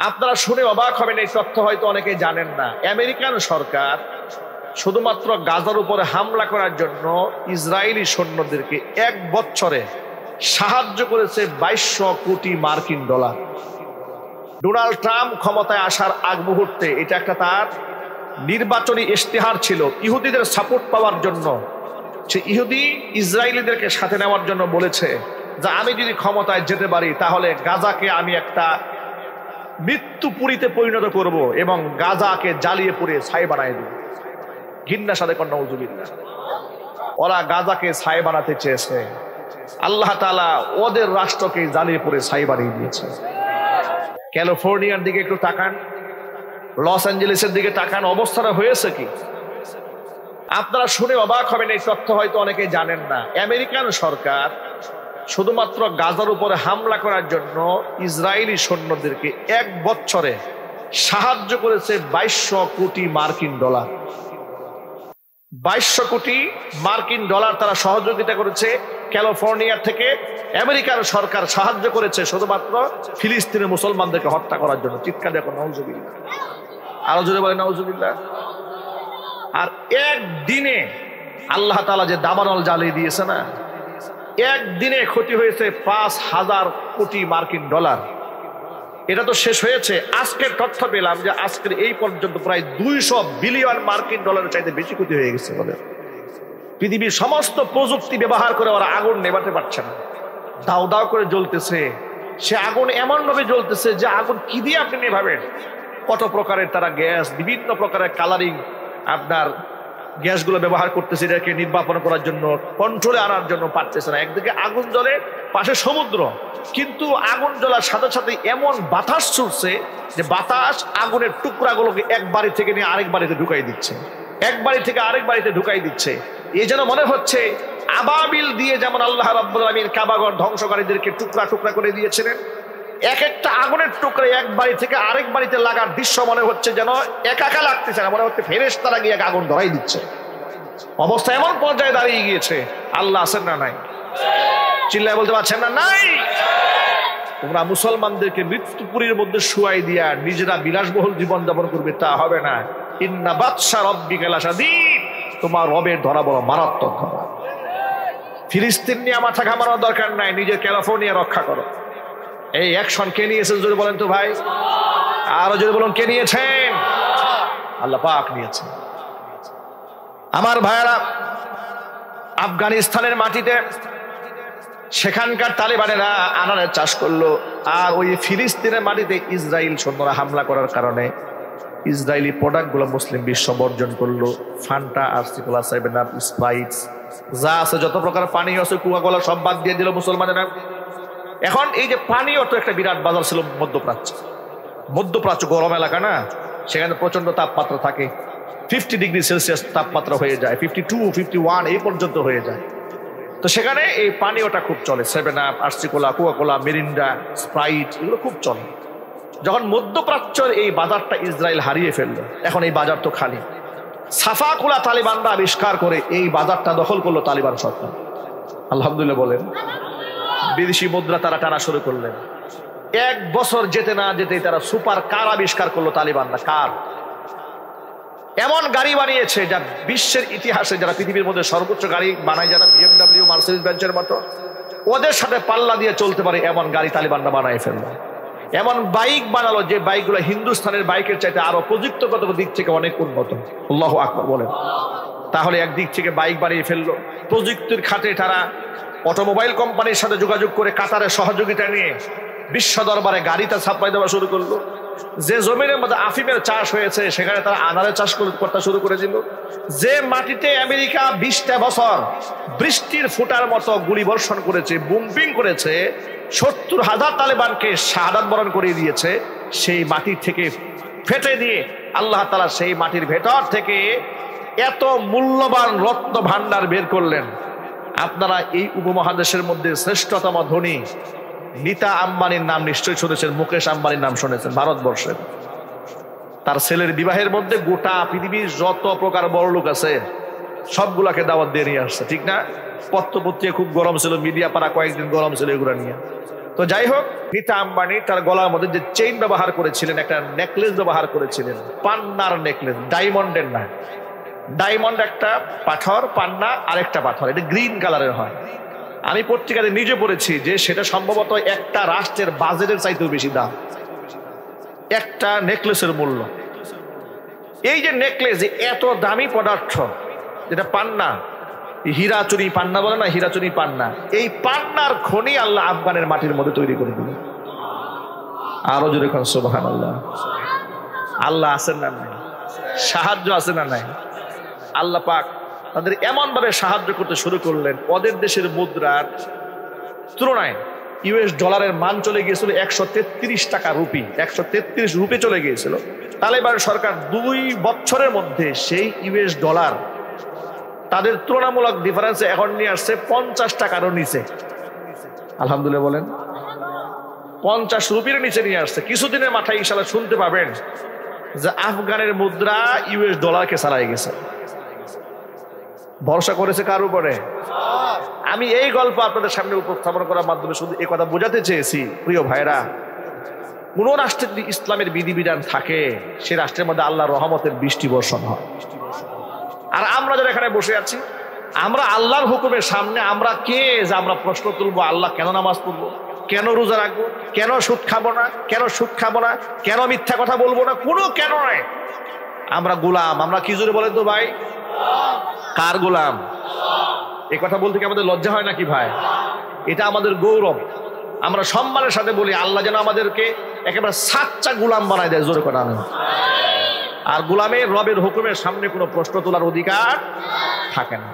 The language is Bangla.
আপনারা শুনে অবাক হবেন, এই তথ্য হয়তো অনেকেই জানেন না। আমেরিকান সরকার শুধুমাত্র গাজার উপরে হামলা করার জন্য ইসরায়েলি সৈন্যদেরকে 1 বছরে সাহায্য করেছে 2200 কোটি মার্কিন ডলার। ডোনাল্ড ট্রাম্প ক্ষমতায় আসার আগ মুহূর্তে এটা একটা তার নির্বাচনী ইশতেহার ছিল। ইহুদিদের সাপোর্ট পাওয়ার জন্য সে ইহুদি ইসরায়েলিদেরকে সাথে নেওয়ার জন্য বলেছে যে আমি যদি ক্ষমতায় যেতে পারি তাহলে গাজাকে আমি একটা মৃত্যুপুরীতে পরিণত করব এবং গাজাকে জ্বালিয়ে পুড়ে ছাই বানাই দেব। ঘৃণার সাথে কন্যা উজুবিল্লাহ, ওরা গাজাকে ছাই বানাতে চেয়েছে, আল্লাহ তাআলা ওদের রাষ্ট্রকে জ্বালিয়ে পুড়ে ছাই বানিয়ে দিয়েছে। ক্যালিফোর্নিয়ার দিকে একটু তাকান, লস অ্যাঞ্জেলেসের দিকে তাকান, অবস্থাটা হয়েছে কি আপনারা শুনে অবাক হবেন। এই তথ্য হয়তো অনেকেই জানেন না। আমেরিকান সরকার শুধুমাত্র গাজার উপরে হামলা করার জন্য ইসরায়েলি সৈন্যদেরকে 1 বছরে সাহায্য করেছে 2200 কোটি মার্কিন ডলার। 2200 কোটি মার্কিন ডলার তারা সহযোগিতা করেছে। ক্যালিফোর্নিয়া থেকে আমেরিকার সরকার সাহায্য করেছে শুধুমাত্র ফিলিস্তিনের মুসলমানদেরকে হত্যা করার জন্য। চিৎকার দেখো নাউজুবিল্লাহ, আরো জোরে বলে নাউজুবিল্লাহ। আর একদিনে আল্লাহ তাআলা যে দাবানল জ্বালিয়ে দিয়েছে না, একদিনে ক্ষতি হয়েছে 5000 কোটি মার্কিন ডলার। এটা তো শেষ হয়েছে। আজকের তথ্য পেলাম যে আজকের এই পর্যন্ত প্রায় 200 বিলিয়ন মার্কিন ডলারের চাইতে বেশি ক্ষতি হয়ে গেছে বলে। পৃথিবীর সমস্ত প্রযুক্তি ব্যবহার করে ওরা আগুন নেভাতে পারছে না, দাও দাও করে জ্বলতেছে। সে আগুন এমন ভাবে জ্বলতেছে যে আগুন কি দিয়ে আপনি নেভাবেন। কত প্রকারের তারা গ্যাস, বিভিন্ন প্রকারের কালারিং আপনার গ্যাসগুলো ব্যবহার করতেছে এটাকে নির্বাপন করার জন্য, কন্ট্রোলে আনার জন্য পারতেছে না। একদিকে আগুন জ্বলে, পাশে সমুদ্র, কিন্তু আগুন জ্বলার সাথে সাথে এমন বাতাস ছুটছে যে বাতাস আগুনের টুকরাগুলোকে এক বাড়ি থেকে নিয়ে আরেক বাড়িতে ঢুকাই দিচ্ছে, এক বাড়ি থেকে আরেক বাড়িতে ঢুকাই দিচ্ছে। এই যেন মনে হচ্ছে আবাবিল দিয়ে যেমন আল্লাহ রাব্বুল আলামিন কাবাগর ধ্বংসকারীদেরকে টুকরা টুকরা করে দিয়েছিলেন, এক একটা আগুনের টুকরা এক বাড়ি থেকে আরেক বাড়িতে লাগার দৃশ্য মনে হচ্ছে যেন একা লাগতেছে না, মনে হচ্ছে ফেরেশতারা গিয়ে আগুন ধরাই দিচ্ছে। অবস্থা এমন পর্যায়ে দাঁড়িয়ে গিয়েছে। আল্লাহ আছেন না নাই? চিল্লায় বলতে পারছেন না? নাই। তোমরা মুসলমানদেরকে মৃত্যুপুরীর মধ্যে শুয়াই দিয়া নিজেরা বিলাসবহুল জীবন যাপন করবে, তা হবে না। ইন্না বাতশা রাব্বিকা লাশাদীদ, তোমার রবের ধরা বড় মারাত্মক ধরা। ফিলিস্তিন নিয়ে মাথা ঘামানোর দরকার নাই, নিজের ক্যালিফোর্নিয়া রক্ষা করো। এই অ্যাকশন কে নিয়েছেন জোরে বলেন তো ভাই, আরো জোরে বলুন কে নিয়েছেন? আল্লাহ পাক নিয়েছেন। আমার ভাইয়ারা, আফগানিস্তানের মাটিতে সেখানকার তালেবানেরা আনারের চাষ করলো, আর ওই ফিলিস্তিনের মাটিতে ইসরায়েল সৈন্যরা হামলা করার কারণে ইসরায়েলি প্রোডাক্টগুলো মুসলিম বিশ্ব বর্জন করলো। ফান্টা, আরসিকোলা, 7 আপ, স্প্রাইট, যা আছে যত প্রকার পানীয় আছে, কোকা-কোলা সব বাদ দিয়ে দিল মুসলমানেরা। এখন এই যে পানীয় তো একটা বিরাট বাজার ছিল মধ্যপ্রাচ্য। মধ্যপ্রাচ্য গরম এলাকা না, সেখানে প্রচন্ড তাপমাত্রা থাকে, 50 ডিগ্রি সেলসিয়াস তাপমাত্রা হয়ে যায়, 52, 51 এই পর্যন্ত হয়ে যায়। তো সেখানে এই পানীয়টা খুব চলে, 7 আপ, আরসিকোলা, কোকা-কোলা, মিরিন্ডা, স্প্রাইট, এগুলো খুব চলে। যখন মধ্যপ্রাচ্যের এই বাজারটা ইসরায়েল হারিয়ে ফেললো, এখন এই বাজার তো খালি। সাফাকুলা তালিবানরা আবিষ্কার করে এই বাজারটা দখল করলো তালিবান সরকার। আলহামদুলিল্লাহ বলেন। বিদেশি মুদ্রা তারা টানা শুরু করলেন। 1 বছর যেতে না যেতেই তারা সুপার কার আবিষ্কার করলো তালিবানরা। কার এমন গাড়ি বানিয়েছে যা বিশ্বের ইতিহাসে, যারা পৃথিবীর মধ্যে সর্বোচ্চ গাড়ি বানায়, যারা BMW, মার্সিডিজ বেঞ্চের মতো, ওদের সাথে পাল্লা দিয়ে চলতে পারে এমন গাড়ি তালিবানরা বানায় ফেললো। এমন বাইক বানালো যে বাইকগুলো হিন্দুস্তানের বাইকের চাইতে আরো প্রযুক্তিগত দিক থেকে অনেক উন্নত। আল্লাহু আকবার বলেন। তাহলে একদিক থেকে বাইক বানিয়ে ফেললো, প্রযুক্তির খাতে তারা অটোমোবাইল কোম্পানির সাথে যোগাযোগ করে কাতারের সহযোগিতা নিয়ে বিশ্ব দরবারে গাড়িটা সাপ্লাই দেওয়া শুরু করলো। যে জমিনের মধ্যে আফিমের চাষ হয়েছে সেখানে তারা আনারের চাষ করতে শুরু করে দিল। যে মাটিতে আমেরিকা 20টা বছর বৃষ্টির ফোঁটার মতো গুলি বর্ষণ করেছে, বুম্পিং করেছে, 70,000 তালেবানকে শাহাদাত বরণ করিয়ে দিয়েছে, সেই মাটি থেকে ফেটে দিয়ে আল্লাহ তাআলা সেই মাটির ভেতর থেকে এত মূল্যবান রত্ন ভান্ডার বের করলেন। আপনারা এই উপমহাদেশের মধ্যে শ্রেষ্ঠতম ধনী নীতা আম্বানির নাম নিশ্চয়ই শুনেছেন, মুকেশ আম্বানির নাম শুনেছেন। ভারতবর্ষের তার ছেলের বিবাহের মধ্যে গোটা পৃথিবীর যত প্রকার বড় লোক আছে সবগুলাকে দাওয়াত দিয়ে নিয়ে আসছে, ঠিক না? পত্রপত্রিকা খুব গরম ছিল, মিডিয়া পাড়া কয়েকদিন গরম ছিল এগুলো নিয়ে। তো যাই হোক, নীতা আম্বানি তার গলার মধ্যে যে চেইন ব্যবহার করেছিলেন, একটা নেকলেস ব্যবহার করেছিলেন, পান্নার নেকলেস, ডায়মন্ডের না। ডায়মন্ড একটা পাথর, পান্না আরেকটা পাথর, এটা গ্রিন কালারের হয়। আমি পত্রিকাতে নিজে পড়েছি যে সেটা সম্ভবত একটা রাষ্ট্রের বাজেটের চাইতেও বেশি দাম একটা নেকলেসের মূল্য। এই যে নেকলেস, এত দামি পদার্থ যেটা পান্না, হীরা চুরি পান্না বলে না, হীরা চুরি পান্না, এই পান্নার খনি আল্লাহ আফগানের মাটির মধ্যে তৈরি করে দিল। আরো জোরে কোন সুবহানাল্লাহ। আল্লাহ আছেন না নাই? সাহায্য আছে না নাই? আল্লাহ পাক তাদের এমন ভাবে সাহায্য করতে শুরু করলেন, ওদের দেশের মুদ্রার তুলনায় ইউএস ডলারের মান চলে গিয়েছিল 133 টাকা রুপি, 133 রুপি চলে গিয়েছিল। তালেবান সরকার 2 বছরের মধ্যে সেই ইউএস ডলার তাদের তুলনামূলক ডিফারেন্সে এখন নিয়ে আসছে 50 টাকারও নিচে। আলহামদুলিল্লাহ বলেন, 50 রুপির নিচে নিয়ে আসছে। কিছুদিনের মাথায় ইনশাআল্লাহ শুনতে পাবেন যে আফগানের মুদ্রা ইউএস ডলারকে ছাড়াই গেছে। ভরসা করেছে কার উপরে? আমি এই গল্প আপনাদের সামনে উপস্থাপন করার মাধ্যমে শুধু এই কথা বোঝাতে চেয়েছি, প্রিয় ভাইরা, কোন রাষ্ট্রের ইসলামের বিধিবিধান থাকে, সে রাষ্ট্রের মধ্যে আল্লাহর রহমতের বৃষ্টি বর্ষণ হয়। আর আমরা যারা এখানে বসে আছি, আমরা আল্লাহর হুকুমের সামনে আমরা কে যে আমরা প্রশ্ন তুলবো, আল্লাহ কেন নামাজ পড়বো, কেন রোজা রাখবো, কেন সুদ খাবো না, কেন সুদ খাবো না, কেন মিথ্যা কথা বলবো না, কোনো কেন নয়। আমরা গোলাম। আমরা কি জোরে বলেন তো ভাই? কার গোলাম? এই কথা বলতে কি আমাদের লজ্জা হয় নাকি ভাই? এটা আমাদের গৌরব। আমরা সম্মানের সাথে বলি, আল্লাহ যেন আমাদেরকে একেবারে সাচ্চা গোলাম বানায় দেয়। জোরে কথা নেই। আর গোলামের রবের হুকুমের সামনে কোনো প্রশ্ন তোলার অধিকার থাকে না।